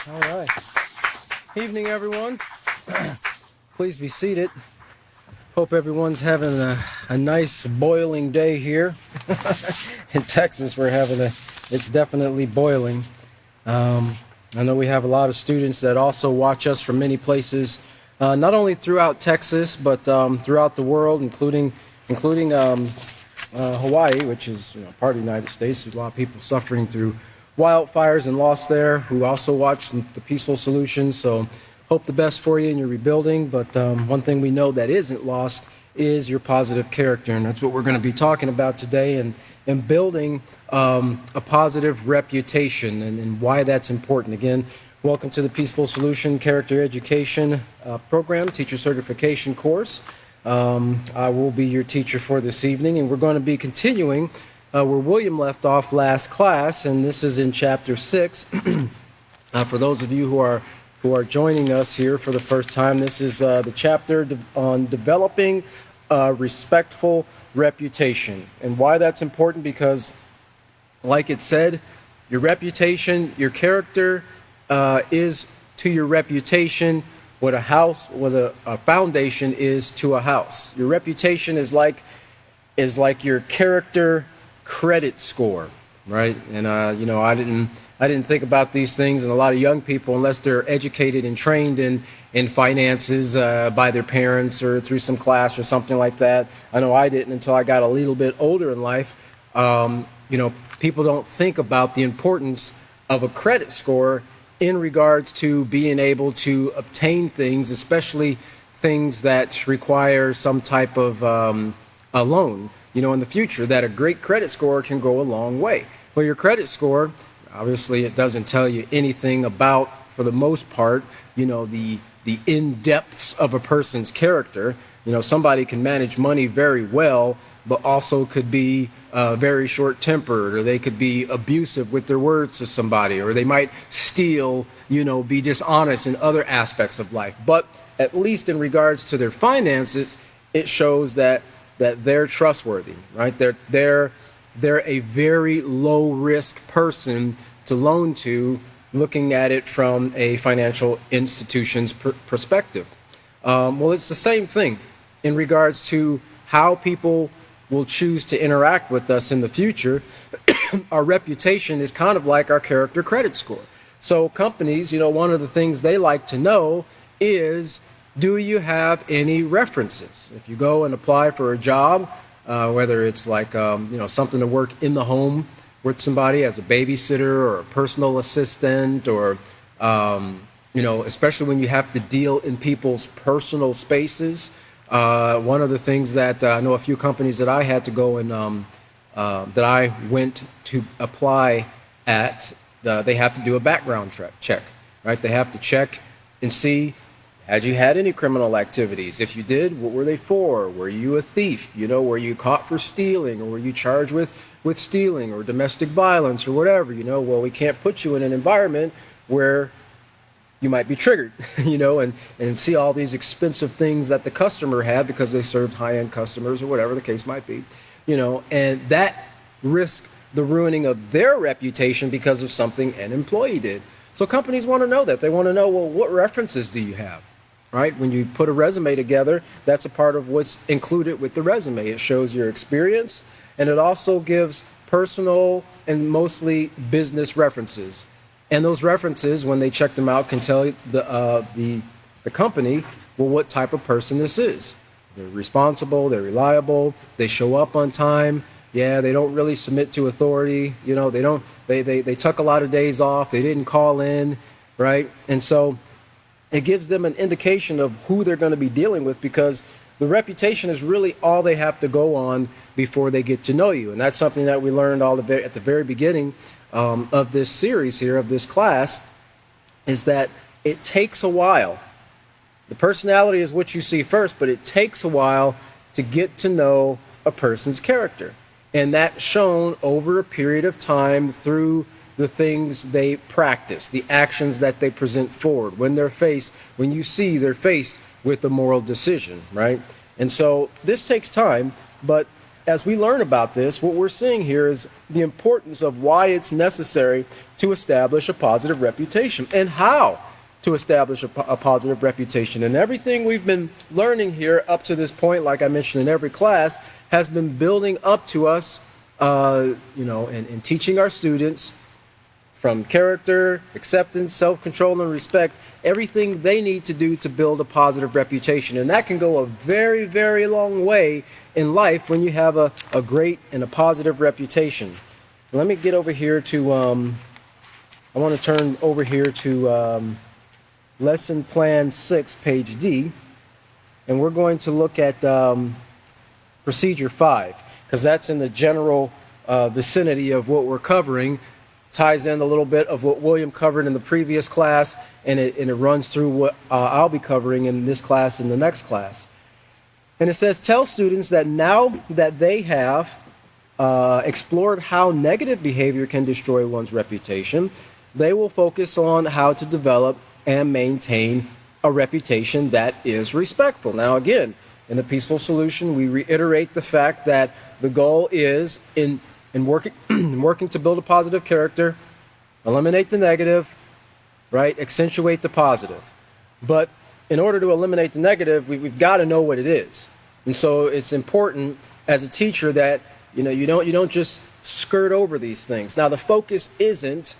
All right. Evening, everyone. Please be seated. Hope everyone's having a nice boiling day here. In Texas, it's definitely boiling. I know we have a lot of students that also watch us from many places, not only throughout Texas, but throughout the world, including Hawaii, which is part of the United States. There's a lot of people suffering through wildfires and loss there who also watch the Peaceful Solution. So hope the best for you in your rebuilding. But one thing we know that isn't lost is your positive character. And that's what we're going to be talking about today, and building a positive reputation and why that's important. Again, welcome to the Peaceful Solution Character Education Program, Teacher Certification course. I will be your teacher for this evening, and we're going to be continuing where William left off last class, and this is in chapter 6. For those of you who are joining us here for the first time, this is the chapter on developing a respectful reputation. And why that's important, because like it said, your reputation, your character is to your reputation what a foundation is to a house. Your reputation is like your character credit score, right? And I didn't think about these things, and a lot of young people, unless they're educated and trained in finances by their parents or through some class or something like that. I know I didn't until I got a little bit older in life. People don't think about the importance of a credit score in regards to being able to obtain things, especially things that require some type of a loan, in the future, that a great credit score can go a long way. Well, your credit score, obviously, it doesn't tell you anything about, for the most part, the in-depths of a person's character. Somebody can manage money very well, but also could be very short-tempered, or they could be abusive with their words to somebody, or they might steal, be dishonest in other aspects of life. But at least in regards to their finances, it shows that they're trustworthy, right? They're a very low-risk person to loan to, looking at it from a financial institution's perspective. Well, it's the same thing in regards to how people will choose to interact with us in the future. Our reputation is kind of like our character credit score. So companies, one of the things they like to know is, do you have any references? If you go and apply for a job, whether it's like something to work in the home with somebody as a babysitter or a personal assistant, or especially when you have to deal in people's personal spaces. One of the things that I know a few companies that I had to go and that I went to apply at, they have to do a background check, right? They have to check and see, had you had any criminal activities? If you did, what were they for? Were you a thief? Were you caught for stealing, or were you charged with stealing or domestic violence or whatever? Well, we can't put you in an environment where you might be triggered, and see all these expensive things that the customer had because they served high-end customers or whatever the case might be, and that risks the ruining of their reputation because of something an employee did. So companies want to know that. They want to know, well, what references do you have, right? When you put a resume together, that's a part of what's included with the resume. It shows your experience, and it also gives personal and mostly business references. And those references, when they check them out, can tell the company, well, what type of person this is. They're responsible, they're reliable, they show up on time. Yeah, they don't really submit to authority. They took a lot of days off. They didn't call in, right? And so it gives them an indication of who they're going to be dealing with, because the reputation is really all they have to go on before they get to know you. And that's something that we learned at the very beginning of this series here, of this class, is that it takes a while. The personality is what you see first, but it takes a while to get to know a person's character. And that's shown over a period of time through the things they practice, the actions that they present forward, when you see they're faced with a moral decision, right? And so this takes time, but as we learn about this, what we're seeing here is the importance of why it's necessary to establish a positive reputation and how to establish a positive reputation. And everything we've been learning here up to this point, like I mentioned in every class, has been building up to us, and teaching our students from character, acceptance, self-control, and respect, everything they need to do to build a positive reputation. And that can go a very, very long way in life when you have a great and a positive reputation. Let me get over here to, I want to turn over here to Lesson Plan 6, page D, and we're going to look at Procedure 5, because that's in the general vicinity of what we're covering. Ties in a little bit of what William covered in the previous class, and it runs through what I'll be covering in this class and the next class. And it says, tell students that now that they have explored how negative behavior can destroy one's reputation, they will focus on how to develop and maintain a reputation that is respectful. Now again, in the Peaceful Solution, we reiterate the fact that the goal is in working to build a positive character, eliminate the negative, right? Accentuate the positive. But in order to eliminate the negative, we've got to know what it is. And so it's important as a teacher that you don't just skirt over these things. Now the focus isn't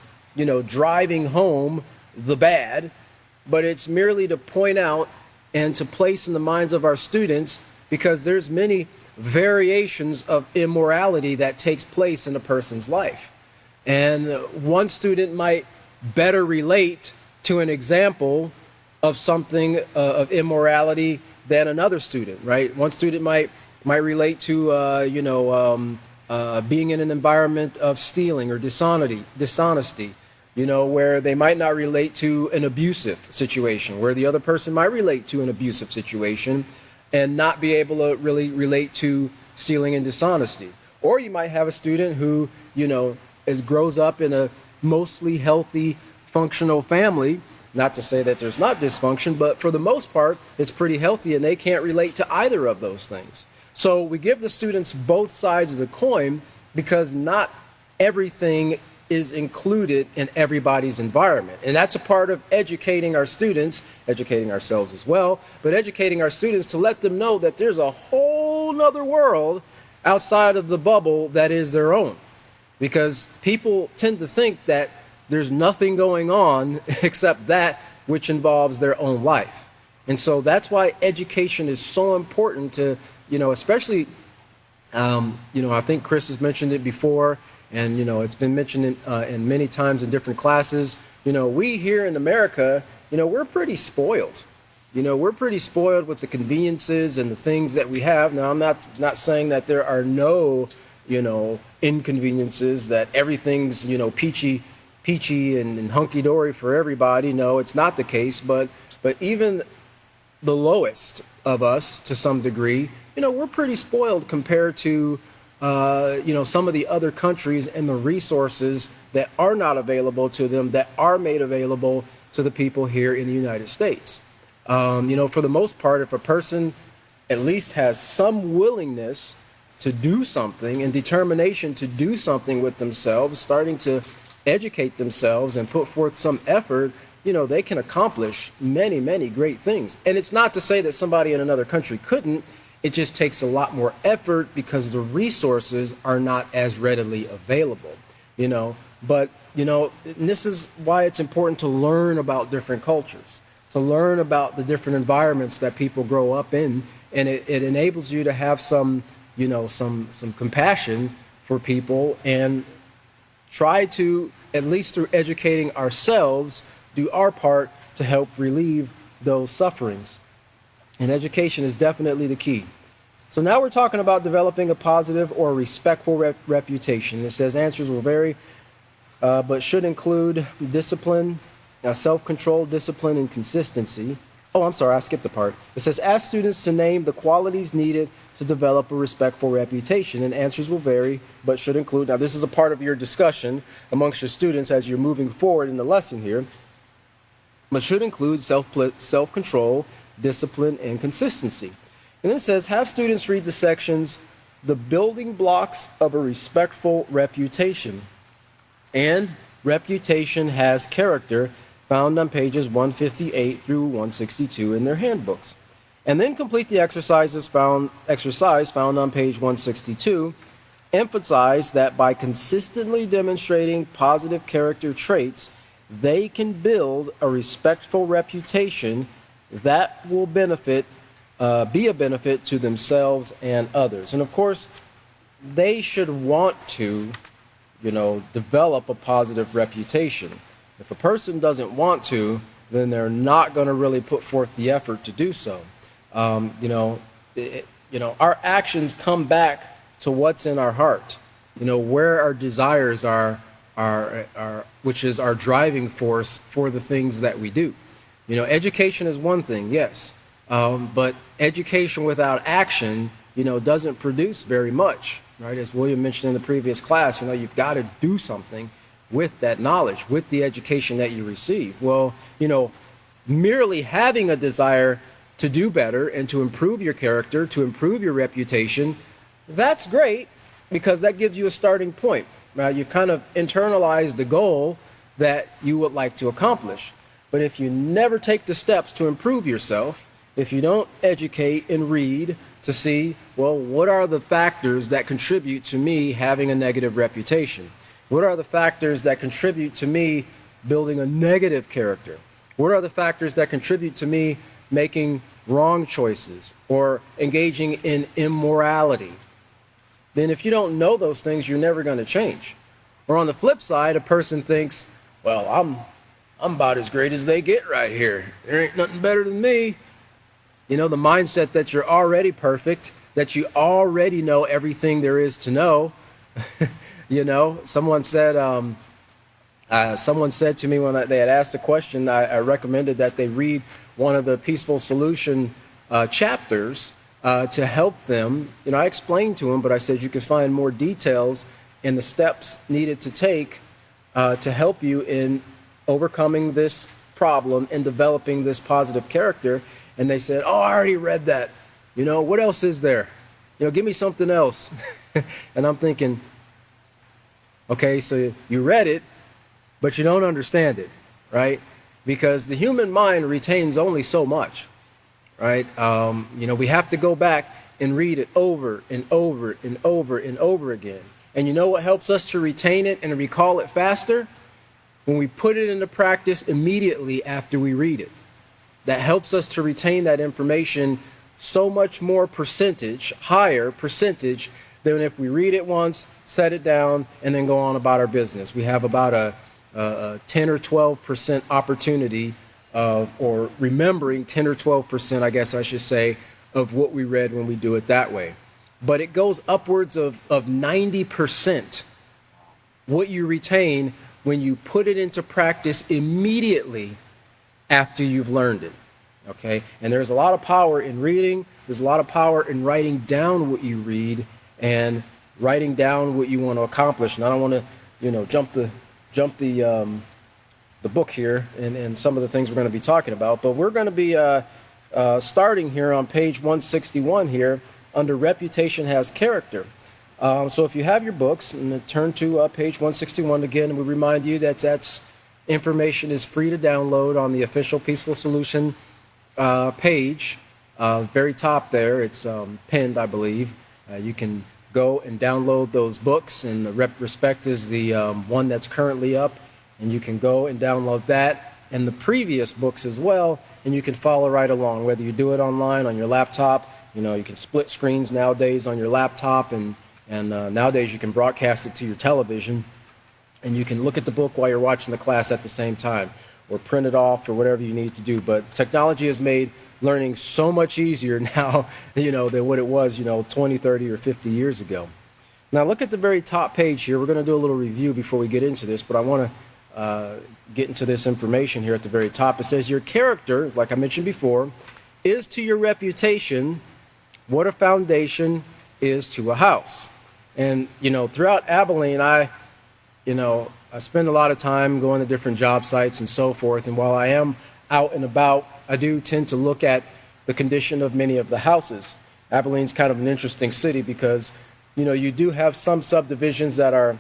driving home the bad, but it's merely to point out and to place in the minds of our students, because there's many variations of immorality that takes place in a person's life. And one student might better relate to an example of something of immorality than another student, right? One student might relate to being in an environment of stealing or dishonesty, where they might not relate to an abusive situation, where the other person might relate to an abusive situation and not be able to really relate to stealing and dishonesty. Or you might have a student who, grows up in a mostly healthy, functional family. Not to say that there's not dysfunction, but for the most part, it's pretty healthy and they can't relate to either of those things. So we give the students both sides of the coin, because not everything is included in everybody's environment. And that's a part of educating our students, educating ourselves as well, but educating our students to let them know that there's a whole nother world outside of the bubble that is their own. Because people tend to think that there's nothing going on except that which involves their own life. And so that's why education is so important to, especially, I think Chris has mentioned it before, and it's been mentioned in many times in different classes. We here in America, we're pretty spoiled. We're pretty spoiled with the conveniences and the things that we have. Now, I'm not saying that there are no, inconveniences, that everything's, peachy and hunky-dory for everybody. No, it's not the case. But even the lowest of us, to some degree, we're pretty spoiled compared to some of the other countries and the resources that are not available to them, that are made available to the people here in the United States. For the most part, if a person at least has some willingness to do something and determination to do something with themselves, starting to educate themselves and put forth some effort, they can accomplish many, many great things. And it's not to say that somebody in another country couldn't. It just takes a lot more effort because the resources are not as readily available, But, and this is why it's important to learn about different cultures, to learn about the different environments that people grow up in. And it enables you to have some compassion for people, and try to, at least through educating ourselves, do our part to help relieve those sufferings. And education is definitely the key. So now we're talking about developing a positive or respectful reputation. It says answers will vary, but should include discipline, self-control, discipline, and consistency. Oh, I'm sorry, I skipped the part. It says ask students to name the qualities needed to develop a respectful reputation, and answers will vary, but should include. Now, this is a part of your discussion amongst your students as you're moving forward in the lesson here, but should include self-control, discipline, and consistency. And then it says have students read the sections the building blocks of a respectful reputation. And reputation has character, found on pages 158 through 162 in their handbooks. And then complete the exercise found on page 162. Emphasize that by consistently demonstrating positive character traits, they can build a respectful reputation that will be a benefit to themselves and others. And of course, they should want to, develop a positive reputation. If a person doesn't want to, then they're not going to really put forth the effort to do so. Our actions come back to what's in our heart. Where our desires are, which is our driving force for the things that we do. Education is one thing, yes, but education without action, doesn't produce very much, right? As William mentioned in the previous class, you've got to do something with that knowledge, with the education that you receive. Well, merely having a desire to do better and to improve your character, to improve your reputation, that's great because that gives you a starting point. Now, you've kind of internalized the goal that you would like to accomplish. But if you never take the steps to improve yourself, if you don't educate and read to see, well, what are the factors that contribute to me having a negative reputation? What are the factors that contribute to me building a negative character? What are the factors that contribute to me making wrong choices or engaging in immorality? Then if you don't know those things, you're never going to change. Or on the flip side, a person thinks, well, I'm about as great as they get right here. There ain't nothing better than me. The mindset that you're already perfect, that you already know everything there is to know. Someone said to me when they had asked a question, I recommended that they read one of the Peaceful Solution chapters to help them. I explained to them, but I said you could find more details in the steps needed to take to help you in overcoming this problem and developing this positive character. And they said, oh, I already read that. What else is there? Give me something else. And I'm thinking, okay, so you read it, but you don't understand it, right? Because the human mind retains only so much, right? We have to go back and read it over and over and over and over again. And you know what helps us to retain it and recall it faster? When we put it into practice immediately after we read it. That helps us to retain that information so much more higher percentage than if we read it once, set it down, and then go on about our business. We have about a 10 or 12% opportunity or remembering 10 or 12%, I guess I should say, of what we read when we do it that way. But it goes upwards of 90% what you retain when you put it into practice immediately after you've learned it, okay? And there's a lot of power in reading. There's a lot of power in writing down what you read and writing down what you want to accomplish. And I don't want to, jump the book here and some of the things we're going to be talking about. But we're going to be starting here on page 161 here under Reputation Has Character. So if you have your books, and turn to page 161 again, and we remind you that that's information is free to download on the official Peaceful Solution page. Very top there, it's pinned, I believe. You can go and download those books, and the Respect is the one that's currently up, and you can go and download that and the previous books as well, and you can follow right along, whether you do it online on your laptop. You can split screens nowadays on your laptop, and nowadays you can broadcast it to your television. And you can look at the book while you're watching the class at the same time, or print it off, or whatever you need to do. But technology has made learning so much easier now, than what it was, 20, 30, or 50 years ago. Now look at the very top page here. We're going to do a little review before we get into this, but I want to get into this information here at the very top. It says, your character, like I mentioned before, is to your reputation what a foundation is to a house. And, throughout Abilene, I spend a lot of time going to different job sites and so forth. And while I am out and about, I do tend to look at the condition of many of the houses. Abilene's kind of an interesting city because You do have some subdivisions that are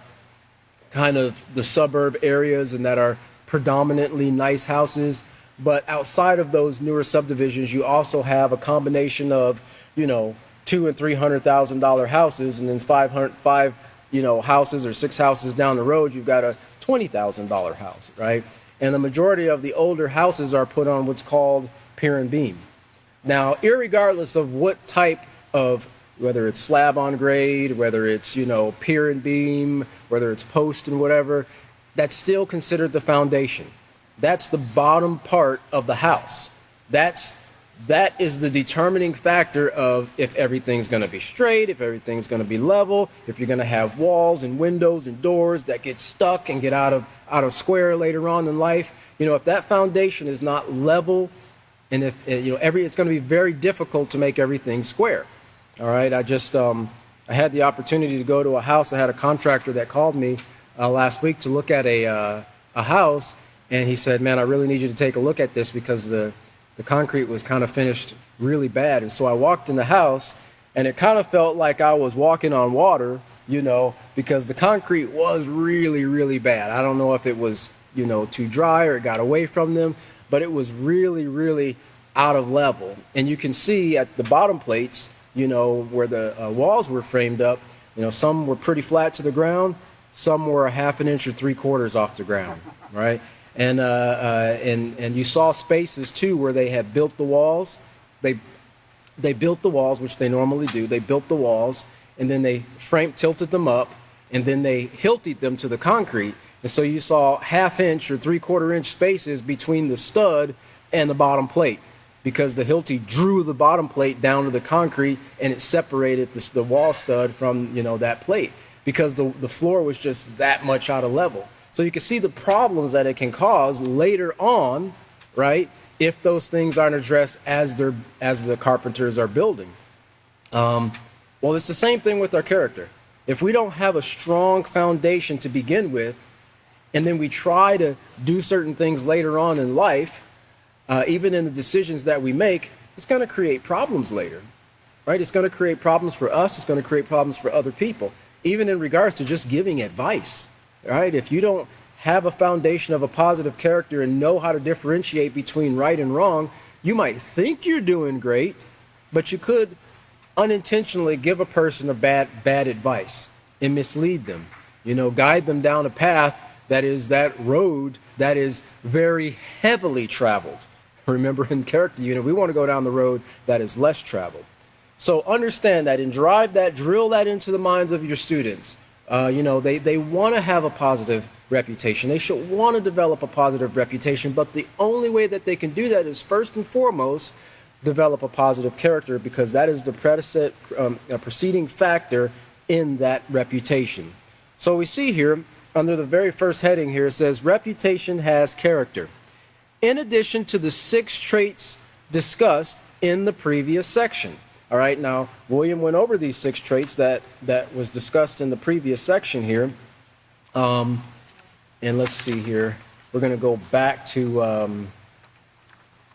kind of the suburb areas and that are predominantly nice houses. But outside of those newer subdivisions, you also have a combination of, $200,000 and $300,000 houses, and then five houses or six houses down the road, you've got a $20,000 house, right? And the majority of the older houses are put on what's called pier and beam. Now, irregardless of what type of, whether it's slab on grade, whether it's, pier and beam, whether it's post and whatever, that's still considered the foundation. That's the bottom part of the house. That is the determining factor of if everything's going to be straight, if everything's going to be level, if you're going to have walls and windows and doors that get stuck and get out of square later on in life. If that foundation is not level, and if it's going to be very difficult to make everything square. All right, I had the opportunity to go to a house. I had a contractor that called me last week to look at a house, and he said, "Man, I really need you to take a look at this because the concrete was kind of finished really bad." And so I walked in the house, and it kind of felt like I was walking on water, because the concrete was really, really bad. I don't know if it was, too dry or it got away from them, but it was really, really out of level. And you can see at the bottom plates, where the walls were framed up, some were pretty flat to the ground, some were a half an inch or 3/4 off the ground, right? And you saw spaces too where they had built the walls. They built the walls, which they normally do. They built the walls, and then they tilted them up, and then they hilted them to the concrete. And so you saw half inch or 3/4 inch spaces between the stud and the bottom plate, because the hilty drew the bottom plate down to the concrete, and it separated the wall stud from that plate, because the floor was just that much out of level. So you can see the problems that it can cause later on, right, if those things aren't addressed as the carpenters are building. Well, it's the same thing with our character. If we don't have a strong foundation to begin with, and then we try to do certain things later on in life, even in the decisions that we make, it's going to create problems later, right? It's going to create problems for us. It's going to create problems for other people, even in regards to just giving advice, right? If you don't have a foundation of a positive character and know how to differentiate between right and wrong, you might think you're doing great, but you could unintentionally give a person a bad advice and mislead them, guide them down a path that road that is very heavily traveled. Remember, in character unit, we want to go down the road that is less traveled. So understand that and drill that into the minds of your students. They want to have a positive reputation. They should want to develop a positive reputation, but the only way that they can do that is first and foremost develop a positive character, because that is the preceding factor in that reputation. So we see here, under the very first heading here, it says reputation has character, in addition to the 6 traits discussed in the previous section. All right, now William went over these 6 traits that was discussed in the previous section here. And let's see here. We're going to go back to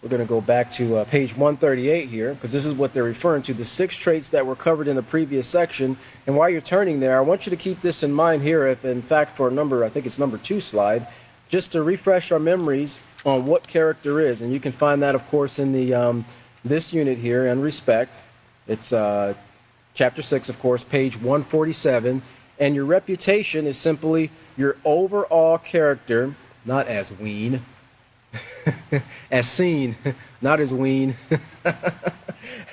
page 138 here, because this is what they're referring to, the 6 traits that were covered in the previous section. And while you're turning there, I want you to keep this in mind here, if in fact for I think it's number 2 slide, just to refresh our memories on what character is. And you can find that, of course, in the this unit here, in respect. It's chapter 6, of course, page 147. And your reputation is simply your overall character, not as ween, as seen, not as ween,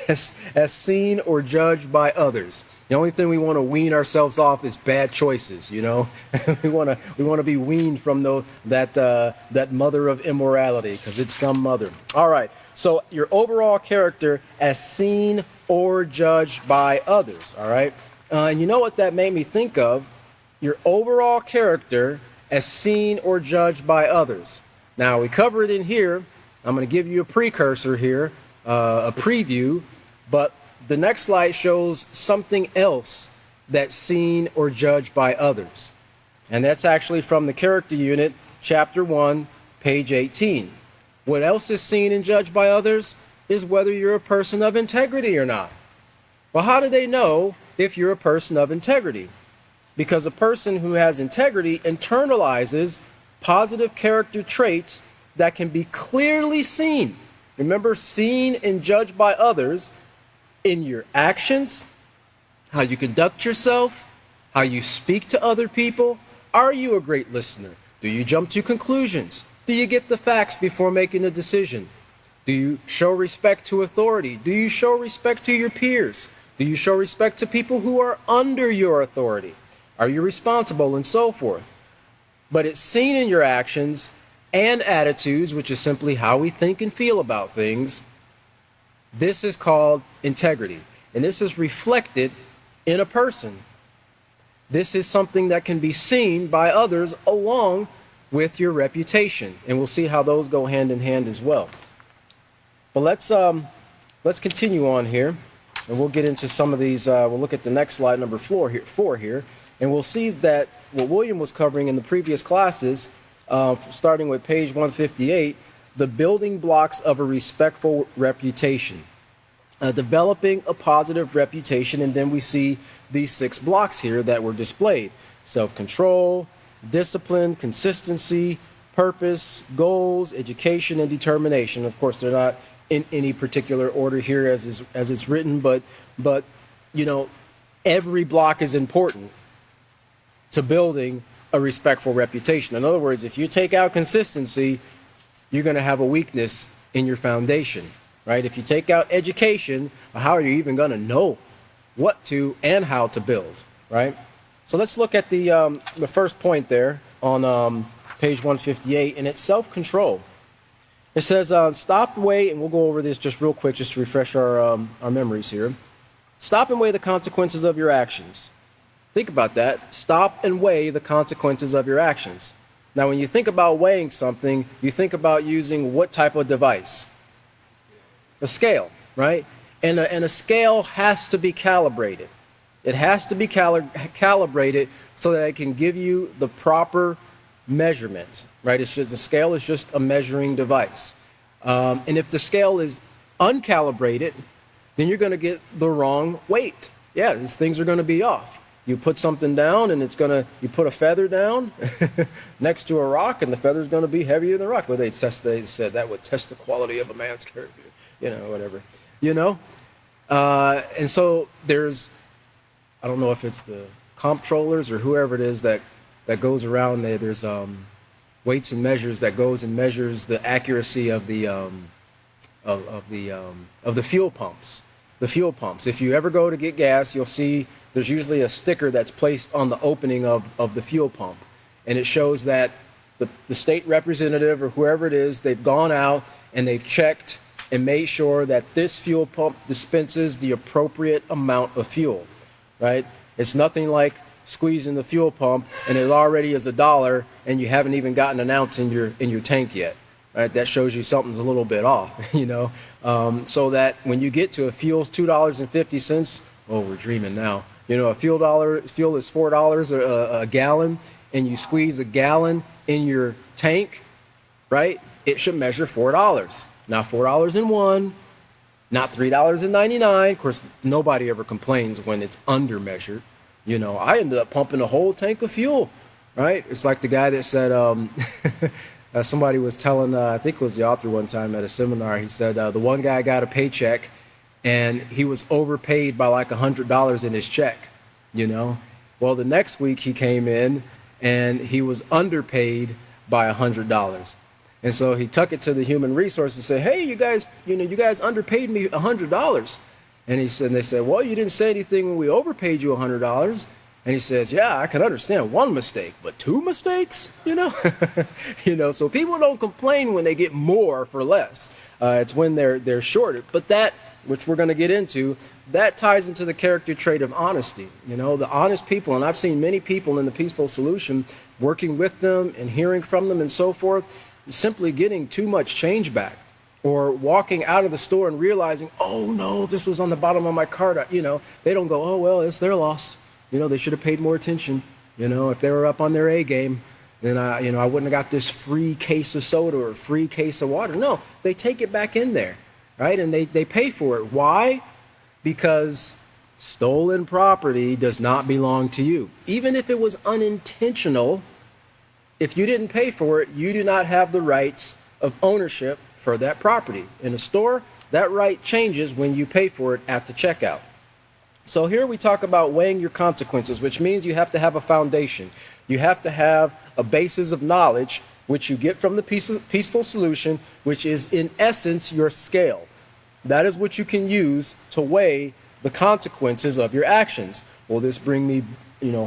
as seen or judged by others. The only thing we want to wean ourselves off is bad choices, we want to be weaned from that mother of immorality, because it's some mother. All right, so your overall character as seen or judged by others. All right, and you know what that made me think of? Your overall character as seen or judged by others. Now, we cover it in here. I'm going to give you a precursor here, a preview, but the next slide shows something else that's seen or judged by others. And that's actually from the character unit, chapter 1, page 18. What else is seen and judged by others is whether you're a person of integrity or not. Well, how do they know if you're a person of integrity. Because a person who has integrity internalizes positive character traits that can be clearly seen. Remember, seen and judged by others in your actions, how you conduct yourself, how you speak to other people. Are you a great listener? Do you jump to conclusions? Do you get the facts before making a decision? Do you show respect to authority? Do you show respect to your peers? Do you show respect to people who are under your authority? Are you responsible, and so forth? But it's seen in your actions and attitudes, which is simply how we think and feel about things. This is called integrity, and this is reflected in a person. This is something that can be seen by others along with your reputation, and we'll see how those go hand in hand as well. But let's continue on here, and we'll get into some of these. We'll look at the next slide, number 4 here, and we'll see that what William was covering in the previous classes, starting with page 158, the building blocks of a respectful reputation. Developing a positive reputation, and then we see these 6 blocks here that were displayed: self-control, discipline, consistency, purpose, goals, education, and determination. Of course, they're not in any particular order here as it's written, but you know, every block is important to building a respectful reputation. In other words, if you take out consistency, you're going to have a weakness in your foundation, right? If you take out education, how are you even going to know what to and how to build, right? So let's look at the first point there on page 158, and it's self-control. It says, stop, weigh, and we'll go over this just real quick just to refresh our memories here. Stop and weigh the consequences of your actions. Think about that. Stop and weigh the consequences of your actions. Now, when you think about weighing something, you think about using what type of device? A scale, right? And a scale has to be calibrated. It has to be calibrated so that it can give you the proper measurement, right? It's just, the scale is just a measuring device. And if the scale is uncalibrated, then you're going to get the wrong weight. Yeah, these things are going to be off. You put something down, and you put a feather down next to a rock, and the feather's going to be heavier than the rock. Well, they said that would test the quality of a man's character, whatever, and so there's, I don't know if it's the comptrollers or whoever it is that goes around there. There's weights and measures that goes and measures the accuracy of the fuel pumps. The fuel pumps. If you ever go to get gas, you'll see there's usually a sticker that's placed on the opening of the fuel pump, and it shows that the state representative or whoever it is, they've gone out and they've checked and made sure that this fuel pump dispenses the appropriate amount of fuel, right? It's nothing like squeezing the fuel pump and it already is $1 and you haven't even gotten an ounce in your tank yet, right? That shows you something's a little bit off, so that when you get to a fuel's $2.50, oh, we're dreaming now. A fuel is $4 a gallon, and you squeeze a gallon in your tank, right? It should measure $4. Not $4.01, not $3.99. Of course, nobody ever complains when it's under measured. I ended up pumping a whole tank of fuel, right? It's like the guy that said, somebody was telling, I think it was the author one time at a seminar, he said the one guy got a paycheck and he was overpaid by like $100 in his check, Well, the next week he came in and he was underpaid by $100. And so he took it to the human resources and said, hey, you guys underpaid me $100. And they said, well, you didn't say anything when we overpaid you $100. And he says, yeah, I can understand one mistake, but 2 mistakes, so people don't complain when they get more for less. It's when they're shorted. But that, which we're going to get into, that ties into the character trait of honesty. The honest people, and I've seen many people in the Peaceful Solution working with them and hearing from them and so forth, simply getting too much change back, or walking out of the store and realizing, oh no, this was on the bottom of my cart. They don't go, oh well, it's their loss. They should have paid more attention. If they were up on their A game, then I wouldn't have got this free case of soda or free case of water. No, they take it back in there, right? And they pay for it. Why? Because Stolen property does not belong to you. Even if it was unintentional, if you didn't pay for it, you do not have the rights of ownership for that property. In a store, that right changes when you pay for it at the checkout. So here we talk about weighing your consequences, which means you have to have a foundation. You have to have a basis of knowledge, which you get from the peaceful solution, which is in essence your scale. That is what you can use to weigh the consequences of your actions. Will this bring me,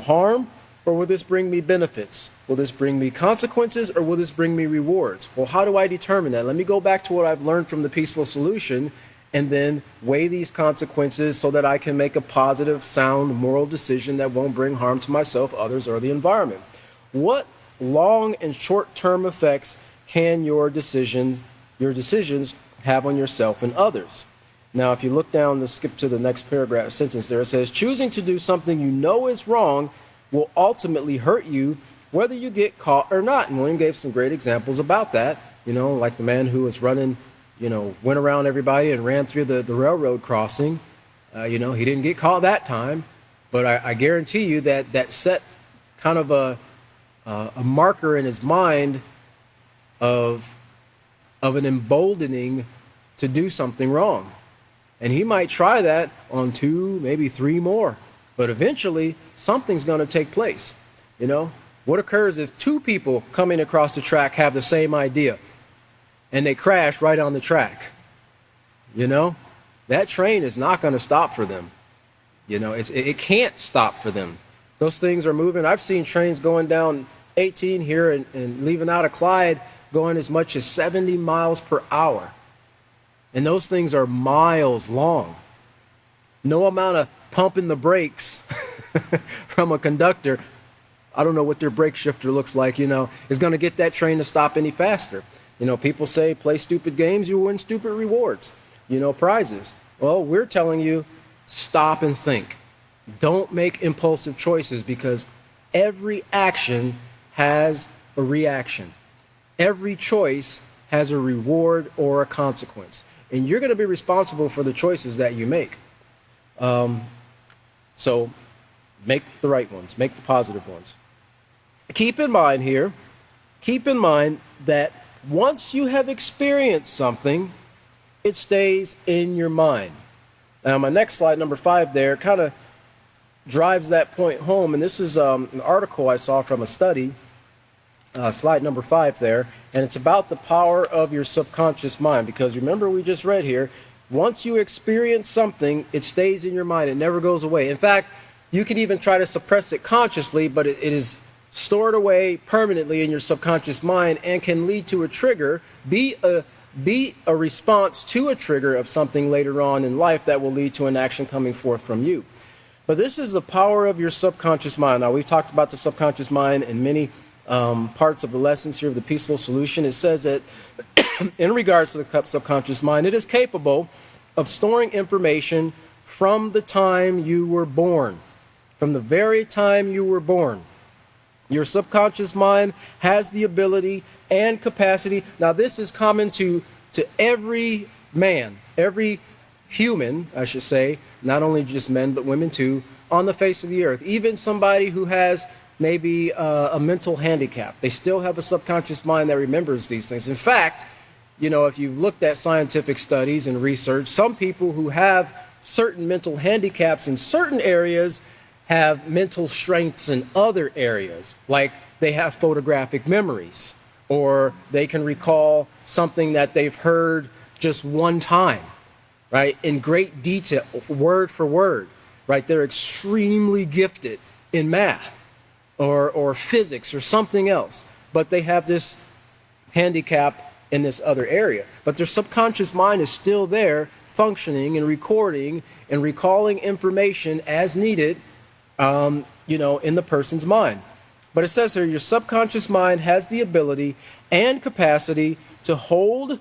harm, or will this bring me benefits? Will this bring me consequences, or will this bring me rewards? Well, how do I determine that? Let me go back to what I've learned from the peaceful solution and then weigh these consequences so that I can make a positive, sound, moral decision that won't bring harm to myself, others, or the environment. What long and short-term effects can your decisions have on yourself and others? Now, if you look down, skip to the next paragraph sentence there, it says, choosing to do something you know is wrong will ultimately hurt you whether you get caught or not. And William gave some great examples about that, like the man who was running, went around everybody and ran through the railroad crossing. He didn't get caught that time, but I guarantee you that set kind of a marker in his mind of an emboldening to do something wrong. And he might try that on 2, maybe 3 more, but eventually something's going to take place. What occurs if 2 people coming across the track have the same idea and they crash right on the track? That train is not going to stop for them. It can't stop for them. Those things are moving. I've seen trains going down 18 here and leaving out of Clyde going as much as 70 miles per hour. And those things are miles long. No amount of pumping the brakes from a conductor, I don't know what their brake shifter looks like, is going to get that train to stop any faster. People say play stupid games, you win stupid rewards, prizes. Well, we're telling you, stop and think. Don't make impulsive choices, because every action has a reaction. Every choice has a reward or a consequence. And you're going to be responsible for the choices that you make. So make the right ones, make the positive ones. Keep in mind that once you have experienced something, it stays in your mind. Now, my next slide, number 5 there, kind of drives that point home. And this is an article I saw from a study, slide number 5 there, and it's about the power of your subconscious mind. Because remember, we just read here, once you experience something, it stays in your mind. It never goes away. In fact, you can even try to suppress it consciously, but it is stored away permanently in your subconscious mind and can lead to a trigger, be a response to a trigger of something later on in life that will lead to an action coming forth from you. But this is the power of your subconscious mind. Now, we've talked about the subconscious mind in many parts of the lessons here of the peaceful solution. It says that in regards to the subconscious mind, it is capable of storing information from the time you were born. From the very time you were born. Your subconscious mind has the ability and capacity. Now, this is common to every man, every human, I should say, not only just men, but women too, on the face of the earth. Even somebody who has maybe a mental handicap, they still have a subconscious mind that remembers these things. In fact, if you've looked at scientific studies and research, some people who have certain mental handicaps in certain areas have mental strengths in other areas, like they have photographic memories, or they can recall something that they've heard just one time, right, in great detail, word for word, right? They're extremely gifted in math or physics or something else, but they have this handicap in this other area. But their subconscious mind is still there, functioning and recording and recalling information as needed, in the person's mind. But it says here, your subconscious mind has the ability and capacity to hold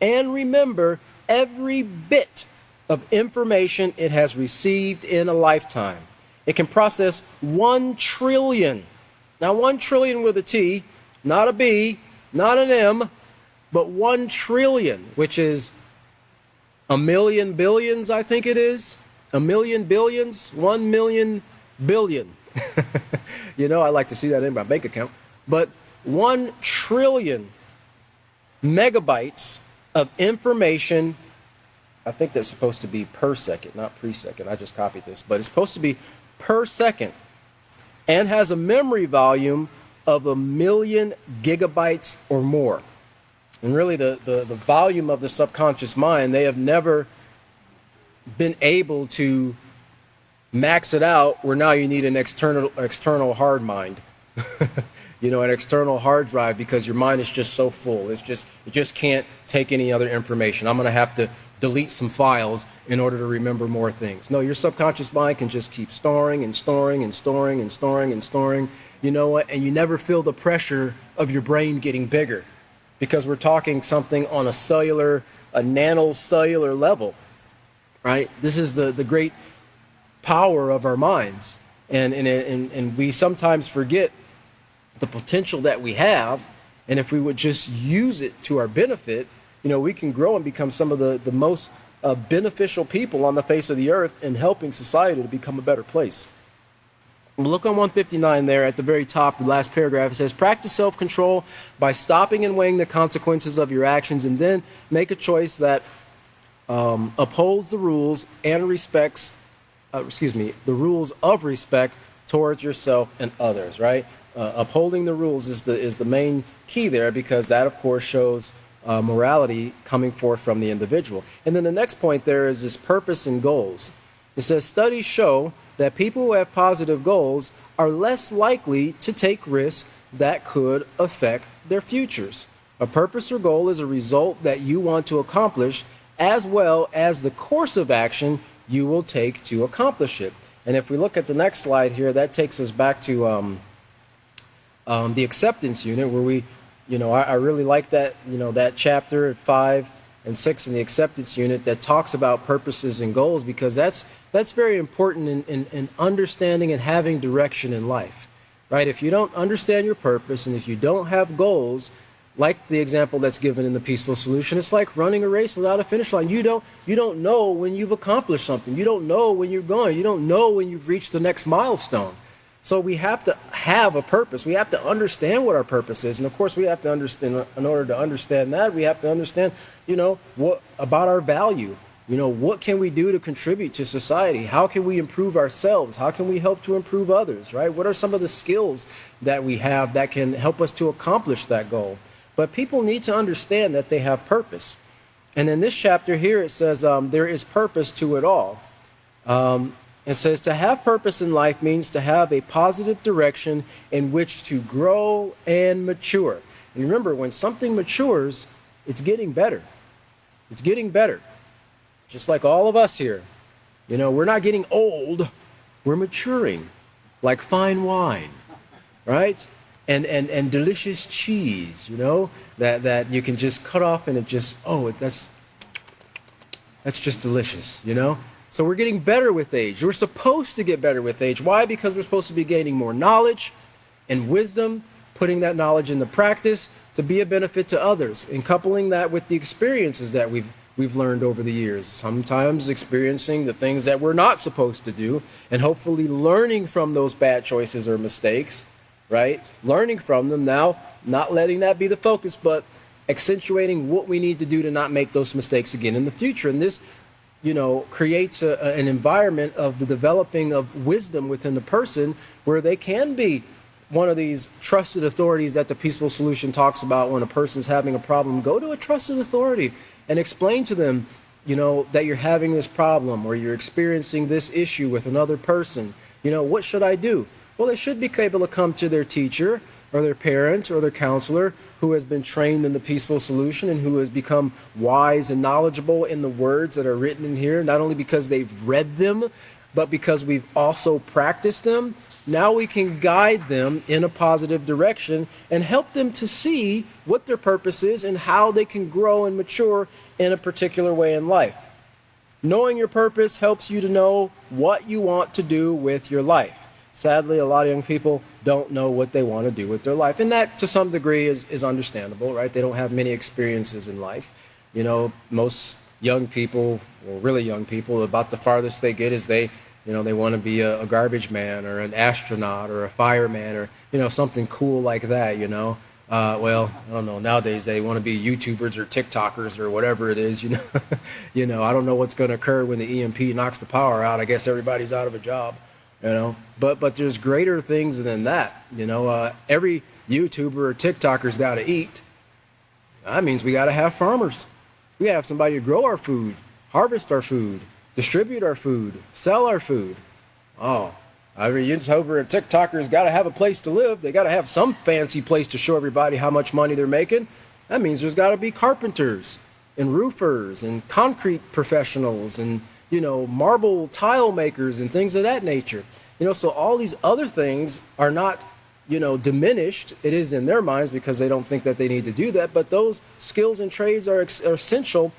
and remember every bit of information it has received in a lifetime. It can process 1 trillion. Now, 1 trillion with a T, not a B, not an M, but 1 trillion, which is a million billions, I think it is. A million billions, 1 million billion. You know, I like to see that in my bank account. But 1 trillion megabytes of information. I think that's supposed to be per second, not pre-second. I just copied this, but it's supposed to be per second, and has a memory volume of 1 million gigabytes or more. And really the volume of the subconscious mind, they have never been able to max it out where now you need an external hard mind. You know, an external hard drive, because your mind is just so full. It just can't take any other information. I'm going to have to delete some files in order to remember more things. No, your subconscious mind can just keep storing and storing and storing and storing and storing. You know what? And you never feel the pressure of your brain getting bigger, because we're talking something on a nanocellular level, right? This is the great power of our minds. And we sometimes forget the potential that we have, and if we would just use it to our benefit, you know, we can grow and become some of the most beneficial people on the face of the earth in helping society to become a better place. Look on 159 there at the very top, the last paragraph. It says, practice self-control by stopping and weighing the consequences of your actions, and then make a choice that upholds the rules and respects, the rules of respect towards yourself and others, right? Upholding the rules is the main key there, because that, of course, shows morality coming forth from the individual. And then the next point there is this purpose and goals. It says, studies show that people who have positive goals are less likely to take risks that could affect their futures. A purpose or goal is a result that you want to accomplish, as well as the course of action you will take to accomplish it. And if we look at the next slide here, that takes us back to the acceptance unit, where we, you know, I really like that, you know, that chapter 5 and 6 in the acceptance unit that talks about purposes and goals, because that's very important in understanding and having direction in life, right? If you don't understand your purpose, and if you don't have goals, like the example that's given in the Peaceful Solution, it's like running a race without a finish line. You don't know when you've accomplished something. You don't know when you're going. You don't know when you've reached the next milestone. So we have to have a purpose. We have to understand what our purpose is. And of course, we have to understand, in order to understand that, we have to understand, you know, what about our value. You know, what can we do to contribute to society? How can we improve ourselves? How can we help to improve others, right? What are some of the skills that we have that can help us to accomplish that goal? But people need to understand that they have purpose. And in this chapter here, it says there is purpose to it all. It says to have purpose in life means to have a positive direction in which to grow and mature. And remember, when something matures, it's getting better. It's getting better. Just like all of us here. You know, we're not getting old, we're maturing, like fine wine, right? And delicious cheese, you know, that you can just cut off and it just, that's just delicious, you know? So we're getting better with age. We're supposed to get better with age. Why? Because we're supposed to be gaining more knowledge and wisdom, putting that knowledge into practice to be a benefit to others, and coupling that with the experiences that we've learned over the years. Sometimes experiencing the things that we're not supposed to do, and hopefully learning from those bad choices or mistakes, right? Learning from them now, not letting that be the focus, but accentuating what we need to do to not make those mistakes again in the future. And this, you know, creates an environment of the developing of wisdom within the person, where they can be one of these trusted authorities that the Peaceful Solution talks about. When a person's having a problem, go to a trusted authority and explain to them, you know, that you're having this problem or you're experiencing this issue with another person. You know, what should I do? Well, they should be able to come to their teacher or their parent or their counselor who has been trained in the Peaceful Solution and who has become wise and knowledgeable in the words that are written in here, not only because they've read them, but because we've also practiced them. Now we can guide them in a positive direction and help them to see what their purpose is and how they can grow and mature in a particular way in life. Knowing your purpose helps you to know what you want to do with your life. Sadly, a lot of young people don't know what they want to do with their life. And that, to some degree, is understandable, right? They don't have many experiences in life. You know, most young people well, really young people, about the farthest they get is they want to be a garbage man or an astronaut or a fireman or, something cool like that, well, I don't know. Nowadays they want to be YouTubers or TikTokers or whatever it is, I don't know what's going to occur when the EMP knocks the power out. I guess everybody's out of a job, But there's greater things than that, Every YouTuber or TikToker's got to eat. That means we got to have farmers. We got to have somebody to grow our food, harvest our food, distribute our food, sell our food. Oh, every YouTuber and TikToker's got to have a place to live. They got to have some fancy place to show everybody how much money they're making. That means there's got to be carpenters and roofers and concrete professionals and, marble tile makers and things of that nature. So all these other things are not, diminished. It is in their minds because they don't think that they need to do that. But those skills and trades are essential,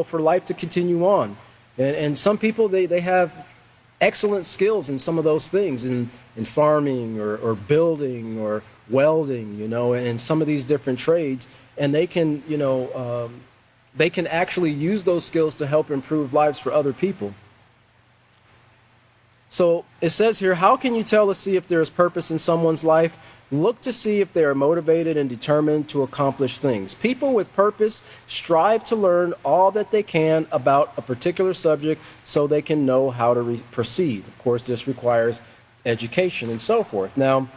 for life to continue on. And some people, they have excellent skills in some of those things, in farming or building or welding, and some of these different trades. And they can, they can actually use those skills to help improve lives for other people. So it says here, how can you tell to see if there is purpose in someone's life? Look to see if they are motivated and determined to accomplish things. People with purpose strive to learn all that they can about a particular subject so they can know how to proceed. Of course, this requires education and so forth. Now,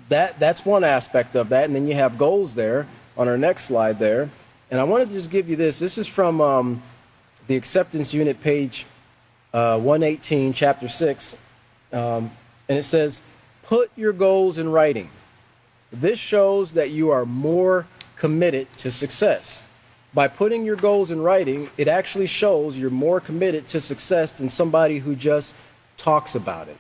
that's one aspect of that. And then you have goals there on our next slide there. And I wanted to just give you this. This is from the acceptance unit, page 118, chapter 6. And it says, put your goals in writing. This shows that you are more committed to success. By putting your goals in writing, it actually shows you're more committed to success than somebody who just talks about it,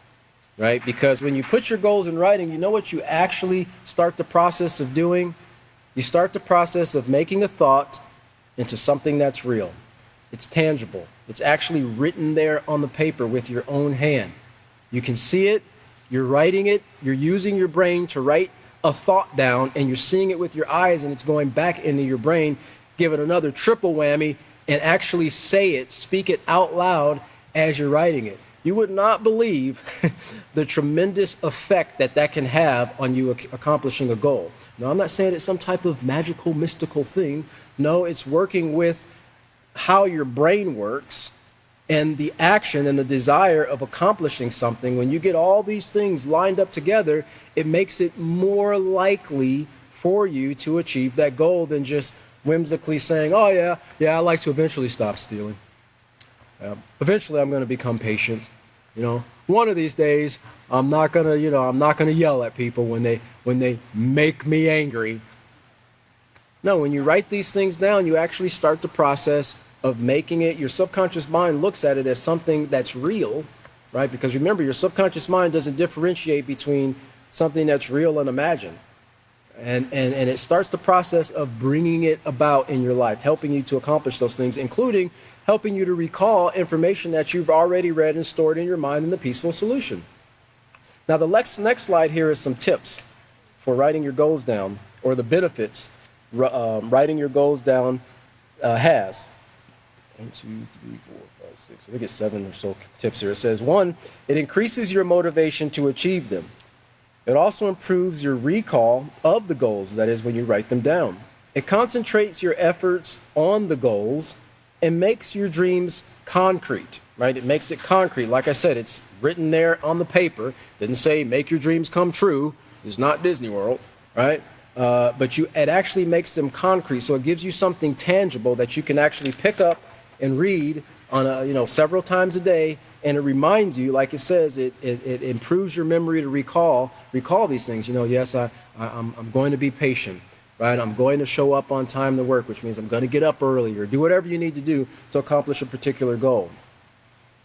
right? Because when you put your goals in writing, you know what you actually start the process of doing? You start the process of making a thought into something that's real. It's tangible. It's actually written there on the paper with your own hand. You can see it. You're writing it. You're using your brain to write a thought down, and you're seeing it with your eyes, and it's going back into your brain. Give it another triple whammy and actually say it, speak it out loud as you're writing it. You would not believe the tremendous effect that can have on you accomplishing a goal. Now, I'm not saying it's some type of magical, mystical thing. No, it's working with how your brain works and the action and the desire of accomplishing something. When you get all these things lined up together, it makes it more likely for you to achieve that goal than just whimsically saying, oh yeah, I'd like to eventually stop stealing. Eventually I'm going to become patient. One of these days I'm not going to yell at people when they make me angry. No, when you write these things down, you actually start the process of making it. Your subconscious mind looks at it as something that's real, right? Because remember, your subconscious mind doesn't differentiate between something that's real and imagined. And it starts the process of bringing it about in your life, helping you to accomplish those things, including helping you to recall information that you've already read and stored in your mind in the peaceful solution. Now, the next slide here is some tips for writing your goals down, or the benefits writing your goals down has. 1, 2, 3, 4, 5, 6. I think it's 7 or so tips here. It says, 1, it increases your motivation to achieve them. It also improves your recall of the goals, that is, when you write them down. It concentrates your efforts on the goals and makes your dreams concrete, right? It makes it concrete. Like I said, it's written there on the paper. Didn't say make your dreams come true. It's not Disney World, right? But it actually makes them concrete. So it gives you something tangible that you can actually pick up and read on several times a day, and it reminds you, like it says, it improves your memory to recall these things. Yes, I'm going to be patient, right? I'm going to show up on time to work, which means I'm going to get up early, or do whatever you need to do to accomplish a particular goal.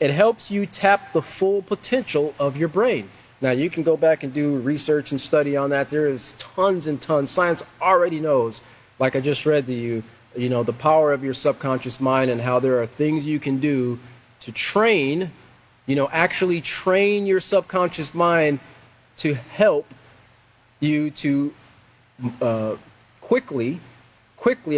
It helps you tap the full potential of your brain. Now, you can go back and do research and study on that. There is tons and tons. Science already knows, like I just read to you, the power of your subconscious mind and how there are things you can do to train, actually train your subconscious mind to help you to quickly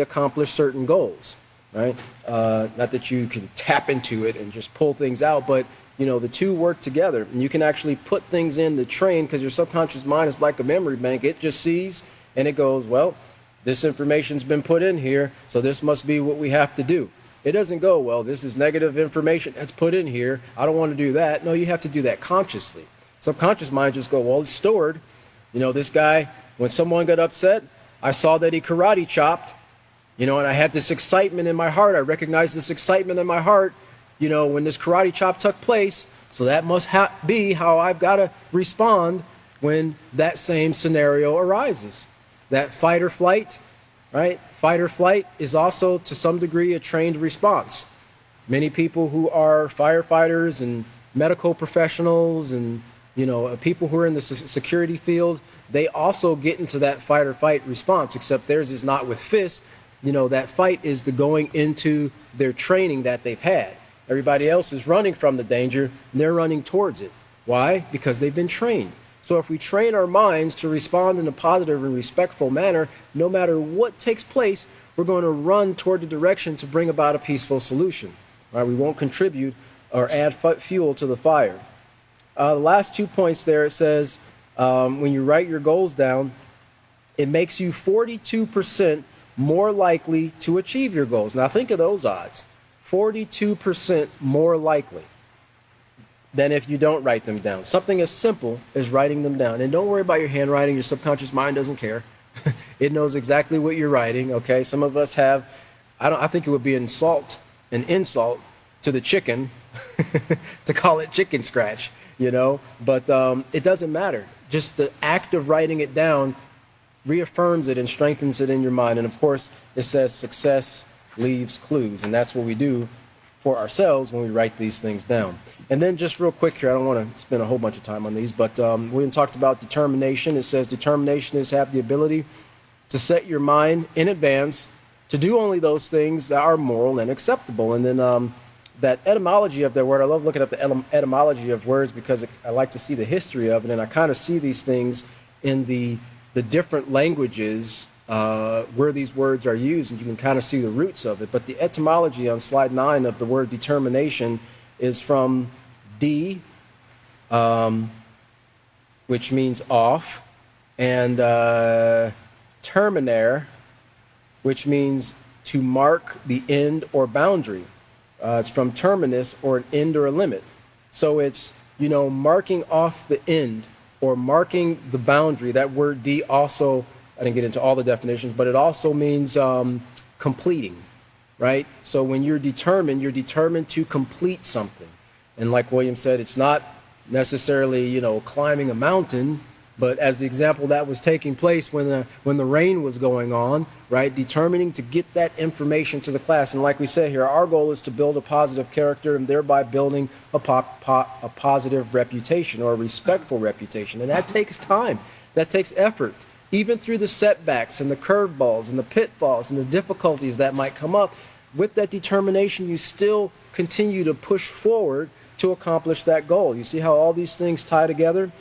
accomplish certain goals, right? Not that you can tap into it and just pull things out, but the two work together, and you can actually put things in the train because your subconscious mind is like a memory bank. It just sees and it goes, well, this information's been put in here, so this must be what we have to do. It doesn't go, well, this is negative information that's put in here. I don't want to do that. No, you have to do that consciously. Subconscious mind just go, well, it's stored. This guy, when someone got upset, I saw that he karate chopped, and I had this excitement in my heart. I recognized this excitement in my heart, when this karate chop took place. So that must be how I've got to respond when that same scenario arises. That fight or flight, right? Fight or flight is also to some degree a trained response. Many people who are firefighters and medical professionals and people who are in the security field, they also get into that fight or fight response, except theirs is not with fists. That fight is the going into their training that they've had. Everybody else is running from the danger, and they're running towards it. Why? Because they've been trained. So if we train our minds to respond in a positive and respectful manner, no matter what takes place, we're going to run toward the direction to bring about a peaceful solution. Right? We won't contribute or add fuel to the fire. The last 2 points there, it says, when you write your goals down, it makes you 42% more likely to achieve your goals. Now think of those odds. 42% more likely than if you don't write them down. Something as simple as writing them down. And don't worry about your handwriting. Your subconscious mind doesn't care. It knows exactly what you're writing, okay? Some of us have, I think it would be an insult to the chicken to call it chicken scratch, But it doesn't matter. Just the act of writing it down reaffirms it and strengthens it in your mind. And of course, it says success leaves clues. And that's what we do for ourselves when we write these things down. And then just real quick here, I don't want to spend a whole bunch of time on these, but William talked about determination. It says determination is have the ability to set your mind in advance to do only those things that are moral and acceptable. And then that etymology of that word, I love looking up the etymology of words because I like to see the history of it, and I kind of see these things in the different languages where these words are used, and you can kind of see the roots of it. But the etymology on slide 9 of the word determination is from D, which means off, and terminare, which means to mark the end or boundary. It's from terminus, or an end or a limit. So it's, marking off the end or marking the boundary. That word D also, I didn't get into all the definitions, but it also means completing, right? So when you're determined to complete something. And like William said, it's not necessarily, climbing a mountain, but as the example that was taking place when the rain was going on, right? Determining to get that information to the class. And like we said here, our goal is to build a positive character and thereby building a positive reputation or a respectful reputation. And that takes time. That takes effort. Even through the setbacks and the curveballs and the pitfalls and the difficulties that might come up, with that determination, you still continue to push forward to accomplish that goal. You see how all these things tie together?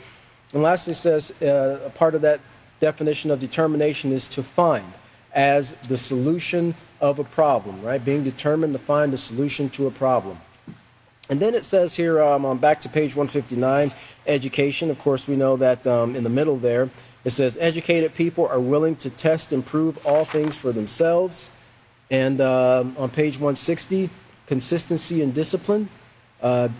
And lastly, it says a part of that definition of determination is to find as the solution of a problem, right? Being determined to find a solution to a problem. And then it says here, on back to page 159, education. Of course, we know that in the middle there, it says educated people are willing to test and prove all things for themselves. And on page 160, consistency and discipline.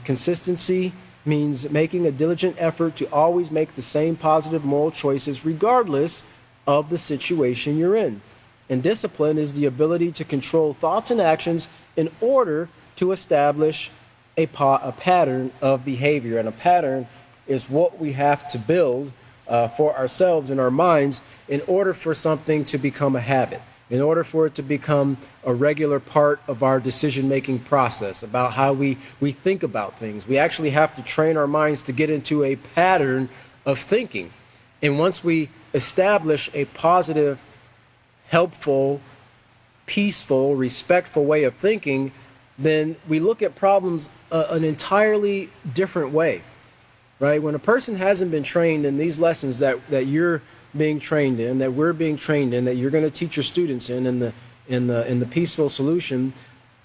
Consistency means making a diligent effort to always make the same positive moral choices regardless of the situation you're in. And discipline is the ability to control thoughts and actions in order to establish a pattern of behavior. And a pattern is what we have to build for ourselves in our minds in order for something to become a habit, in order for it to become a regular part of our decision-making process, about how we think about things. We actually have to train our minds to get into a pattern of thinking. And once we establish a positive, helpful, peaceful, respectful way of thinking, then we look at problems an entirely different way, right? When a person hasn't been trained in these lessons that you're being trained in, that we're being trained in, that you're going to teach your students in the in the peaceful solution,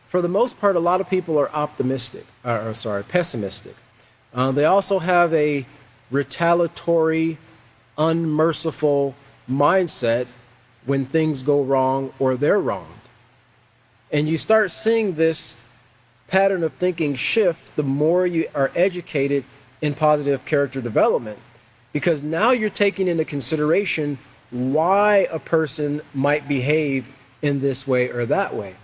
for the most part, a lot of people are pessimistic. They also have a retaliatory, unmerciful mindset when things go wrong or they're wronged. And you start seeing this pattern of thinking shift the more you are educated in positive character development, because now you're taking into consideration why a person might behave in this way or that way.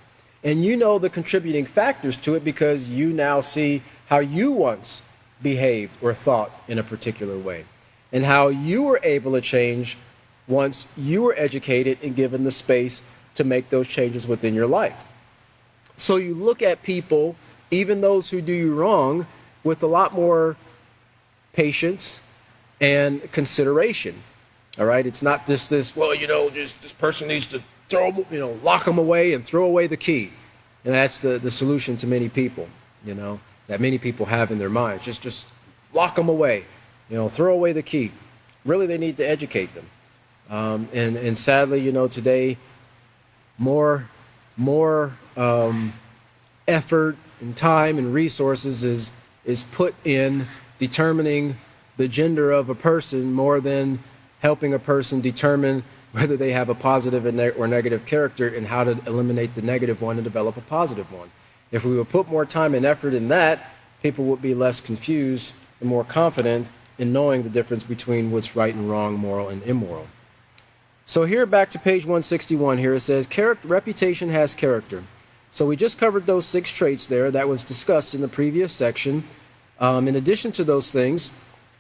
And you know the contributing factors to it because you now see how you once behaved or thought in a particular way, and how you were able to change once you were educated and given the space to make those changes within your life. So you look at people, even those who do you wrong, with a lot more patience and consideration. All right, it's not just this, well, just this person needs to lock them away and throw away the key. And that's the solution to many people, that many people have in their minds. Just lock them away, throw away the key. Really, they need to educate them. And sadly, today, more effort and time and resources is put in determining the gender of a person more than helping a person determine whether they have a positive or negative character and how to eliminate the negative one and develop a positive one. If we would put more time and effort in that, people would be less confused and more confident in knowing the difference between what's right and wrong, moral and immoral. So here, back to page 161 here, it says, reputation has character. So we just covered those 6 traits there that was discussed in the previous section. In addition to those things,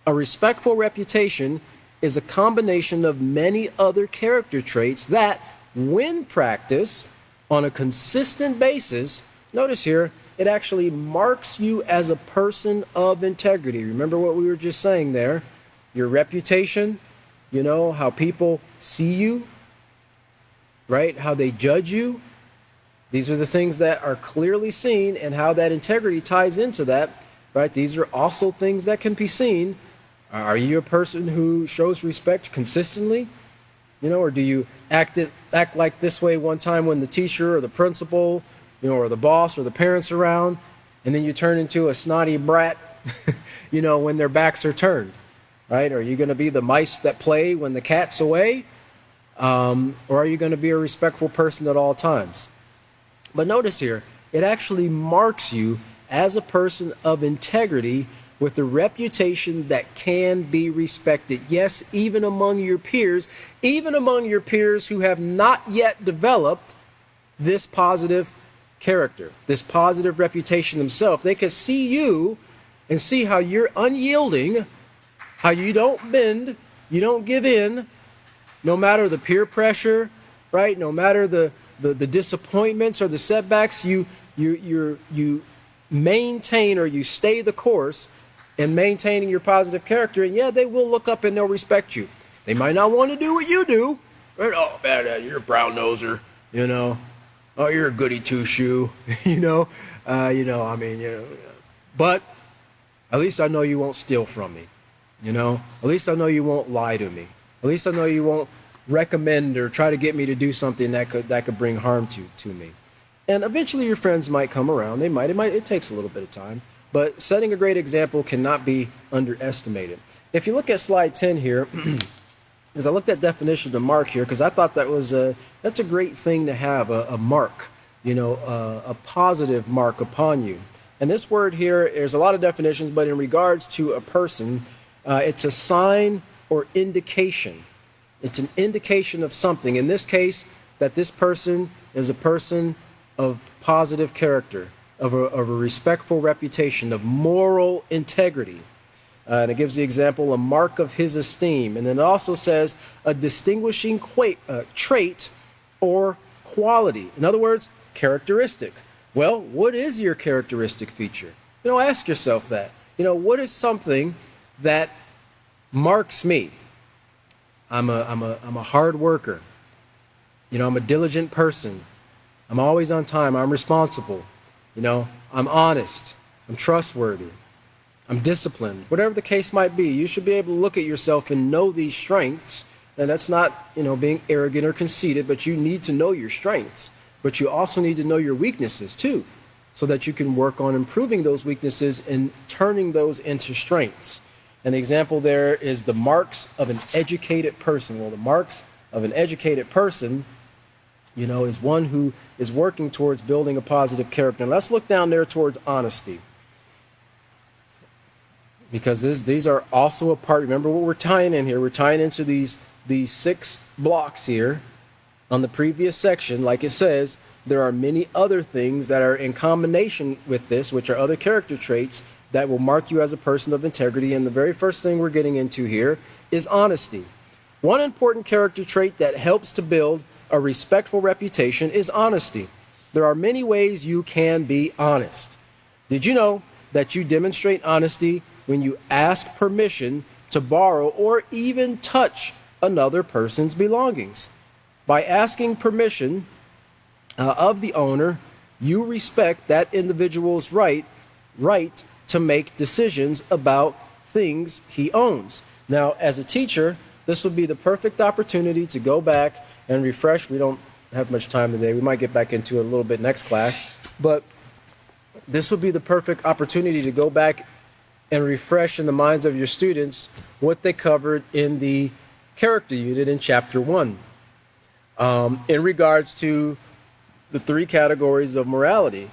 a respectful reputation is a combination of many other character traits that, when practiced on a consistent basis, notice here, it actually marks you as a person of integrity. Remember what we were just saying there? Your reputation, how people see you, right? How they judge you. These are the things that are clearly seen, and how that integrity ties into that, right? These are also things that can be seen. Are you a person who shows respect consistently? Or do you act like this way one time when the teacher or the principal, or the boss or the parents are around, and then you turn into a snotty brat, when their backs are turned, right? Are you going to be the mice that play when the cat's away? Or are you going to be a respectful person at all times? But notice here, it actually marks you as a person of integrity with a reputation that can be respected. Yes, even among your peers who have not yet developed this positive character, this positive reputation themselves. They can see you and see how you're unyielding, how you don't bend, you don't give in, no matter the peer pressure, right? No matter the disappointments or the setbacks, you maintain, or you stay the course in maintaining your positive character, and yeah, they will look up and they'll respect you. They might not want to do what you do. Right? Oh, man, you're a brown noser, Oh, you're a goody two-shoe, But at least I know you won't steal from me, At least I know you won't lie to me. At least I know you won't recommend or try to get me to do something that could bring harm to me. And eventually your friends might come around. It takes a little bit of time. But setting a great example cannot be underestimated. If you look at slide 10 here, as I looked at definition of mark here, because I thought that's a great thing to have, a mark, a positive mark upon you. And this word here, there's a lot of definitions, but in regards to a person, it's a sign or indication. It's an indication of something. In this case, that this person is a person of positive character, of a respectful reputation, of moral integrity. And it gives the example, a mark of his esteem. And then it also says a distinguishing trait or quality. In other words, characteristic. Well, what is your characteristic feature? Ask yourself that. What is something that marks me? I'm a hard worker. I'm a diligent person. I'm always on time. I'm responsible. I'm honest. I'm trustworthy. I'm disciplined. Whatever the case might be, you should be able to look at yourself and know these strengths. And that's not, being arrogant or conceited, but you need to know your strengths. but you also need to know your weaknesses too, so that you can work on improving those weaknesses and turning those into strengths. An example there is the marks of an educated person. Well, the marks of an educated person, is one who is working towards building a positive character. And let's look down there towards honesty, because these are also a part. Remember what we're tying in here. We're tying into these 6 blocks here on the previous section. Like it says, there are many other things that are in combination with this, which are other character traits that will mark you as a person of integrity. And the very first thing we're getting into here is honesty. One important character trait that helps to build a respectful reputation is honesty. There are many ways you can be honest. Did you know that you demonstrate honesty when you ask permission to borrow or even touch another person's belongings? By asking permission of the owner, you respect that individual's right to make decisions about things he owns. Now, as a teacher, this would be the perfect opportunity to go back and refresh. We don't have much time today. We might get back into it a little bit next class. But this would be the perfect opportunity to go back and refresh in the minds of your students what they covered in the character unit in Chapter 1 in regards to the 3 categories of morality: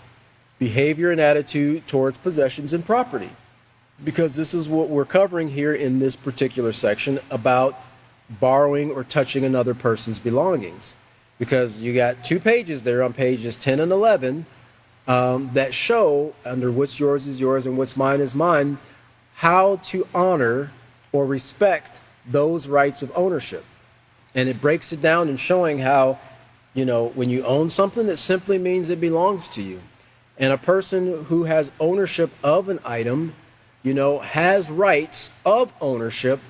behavior and attitude towards possessions and property. Because this is what we're covering here in this particular section about borrowing or touching another person's belongings. Because you got 2 pages there on pages 10 and 11 that show, under what's yours is yours and what's mine is mine, how to honor or respect those rights of ownership. And it breaks it down in showing how, when you own something, it simply means it belongs to you. And a person who has ownership of an item, has rights of ownership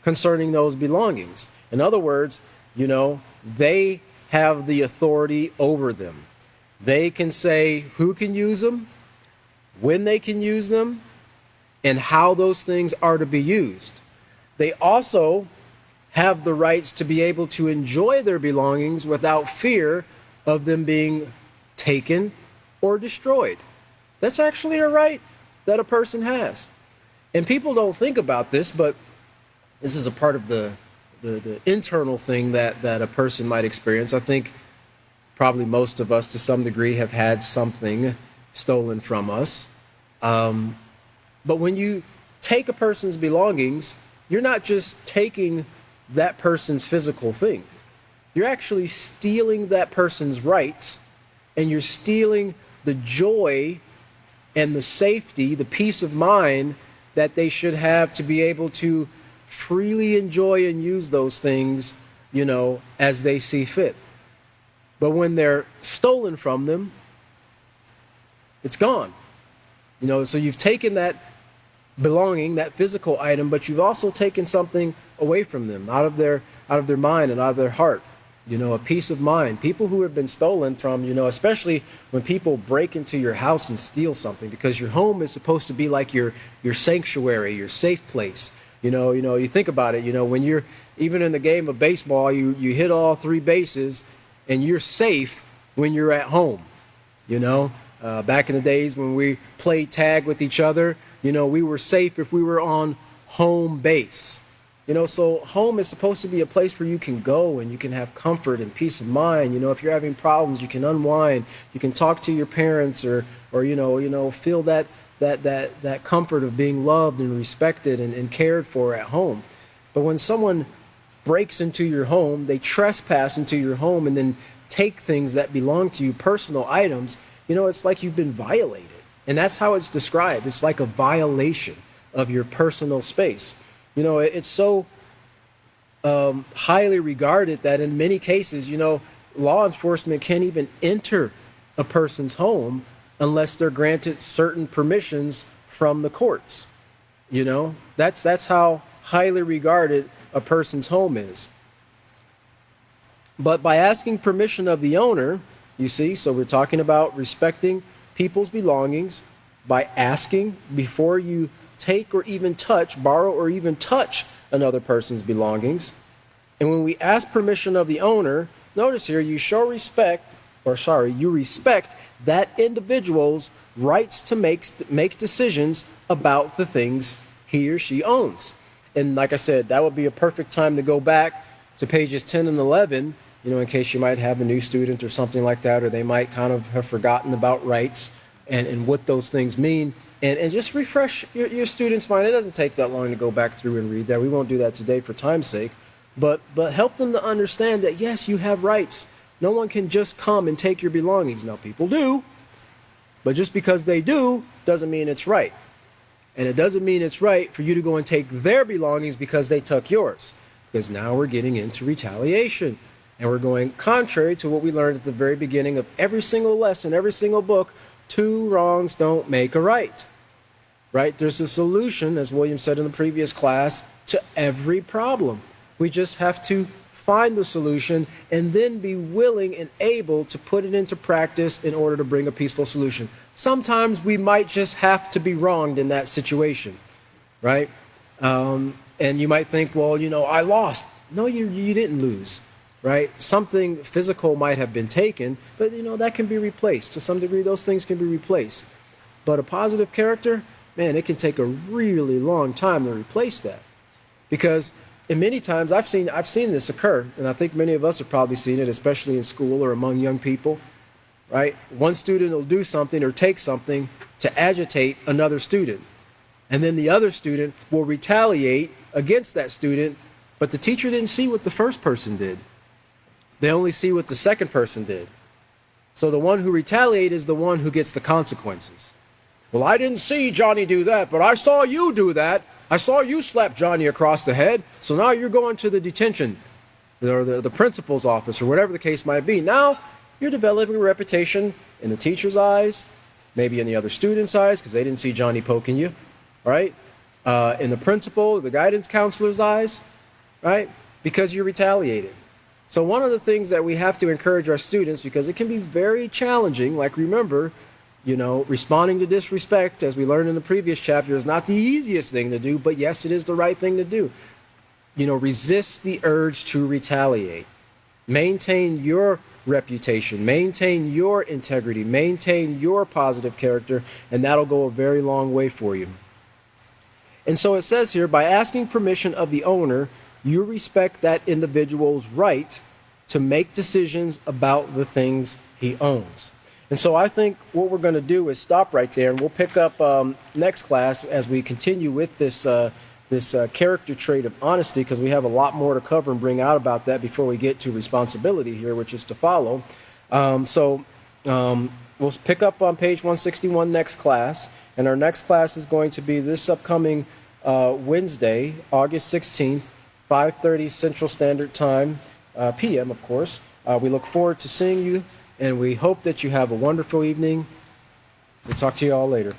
concerning those belongings. In other words, they have the authority over them. They can say who can use them, when they can use them, and how those things are to be used. They also have the rights to be able to enjoy their belongings without fear of them being taken or destroyed. That's actually a right that a person has. And people don't think about this, but this is a part of the internal thing that a person might experience. I think probably most of us to some degree have had something stolen from us. But when you take a person's belongings, you're not just taking that person's physical thing. You're actually stealing that person's rights, and you're stealing the joy and the safety, the peace of mind that they should have to be able to freely enjoy and use those things, as they see fit. But when they're stolen from them, it's gone. So you've taken that belonging, that physical item, but you've also taken something away from them, out of their mind and out of their heart. A peace of mind. People who have been stolen from, especially when people break into your house and steal something, because your home is supposed to be like your sanctuary, your safe place. You think about it, when you're even in the game of baseball, you hit all 3 bases and you're safe when you're at home. Back in the days when we played tag with each other, we were safe if we were on home base. So home is supposed to be a place where you can go and you can have comfort and peace of mind. If you're having problems, you can unwind, you can talk to your parents or feel that comfort of being loved and respected and cared for at home. But when someone breaks into your home, they trespass into your home and then take things that belong to you, personal items, it's like you've been violated. And that's how it's described. It's like a violation of your personal space. It's so highly regarded that in many cases, law enforcement can't even enter a person's home unless they're granted certain permissions from the courts. That's how highly regarded a person's home is. But by asking permission of the owner, so we're talking about respecting people's belongings by asking before you take or even touch, borrow or even touch another person's belongings. And when we ask permission of the owner, notice here, you show respect you respect that individual's rights to make decisions about the things he or she owns. And like I said, that would be a perfect time to go back to pages 10 and 11, in case you might have a new student or something like that, or they might kind of have forgotten about rights and what those things mean. And just refresh your students' mind. It doesn't take that long to go back through and read that. We won't do that today for time's sake. But help them to understand that, yes, you have rights. No one can just come and take your belongings. Now, people do, but just because they do doesn't mean it's right. And it doesn't mean it's right for you to go and take their belongings because they took yours. Because now we're getting into retaliation. And we're going contrary to what we learned at the very beginning of every single lesson, every single book. 2 wrongs don't make a right. Right? There's a solution, as William said in the previous class, to every problem. We just have to find the solution and then be willing and able to put it into practice in order to bring a peaceful solution. Sometimes we might just have to be wronged in that situation, right? And you might think, well, I lost. No, you didn't lose, right? Something physical might have been taken, but that can be replaced. To some degree, those things can be replaced. But a positive character, man, it can take a really long time to replace that. Because and many times I've seen this occur, and I think many of us have probably seen it, especially in school or among young people, right? One student will do something or take something to agitate another student, and then the other student will retaliate against that student, but the teacher didn't see what the first person did. They only see what the second person did. So the one who retaliated is the one who gets the consequences. Well, I didn't see Johnny do that, but I saw you do that. I saw you slap Johnny across the head, so now you're going to the detention or the principal's office or whatever the case might be. Now you're developing a reputation in the teacher's eyes, maybe in the other students' eyes because they didn't see Johnny poking you, right? In the principal, the guidance counselor's eyes, right? Because you retaliated. So one of the things that we have to encourage our students, because it can be very challenging, like remember, responding to disrespect, as we learned in the previous chapter, is not the easiest thing to do, but yes, it is the right thing to do. Resist the urge to retaliate. Maintain your reputation, maintain your integrity, maintain your positive character, and that'll go a very long way for you. And so it says here, by asking permission of the owner, you respect that individual's right to make decisions about the things he owns. And so I think what we're going to do is stop right there, and we'll pick up next class as we continue with this character trait of honesty, because we have a lot more to cover and bring out about that before we get to responsibility here, which is to follow. We'll pick up on page 161 next class, and our next class is going to be this upcoming Wednesday, August 16th, 5:30 Central Standard Time, p.m., of course. We look forward to seeing you. And we hope that you have a wonderful evening. We'll talk to you all later.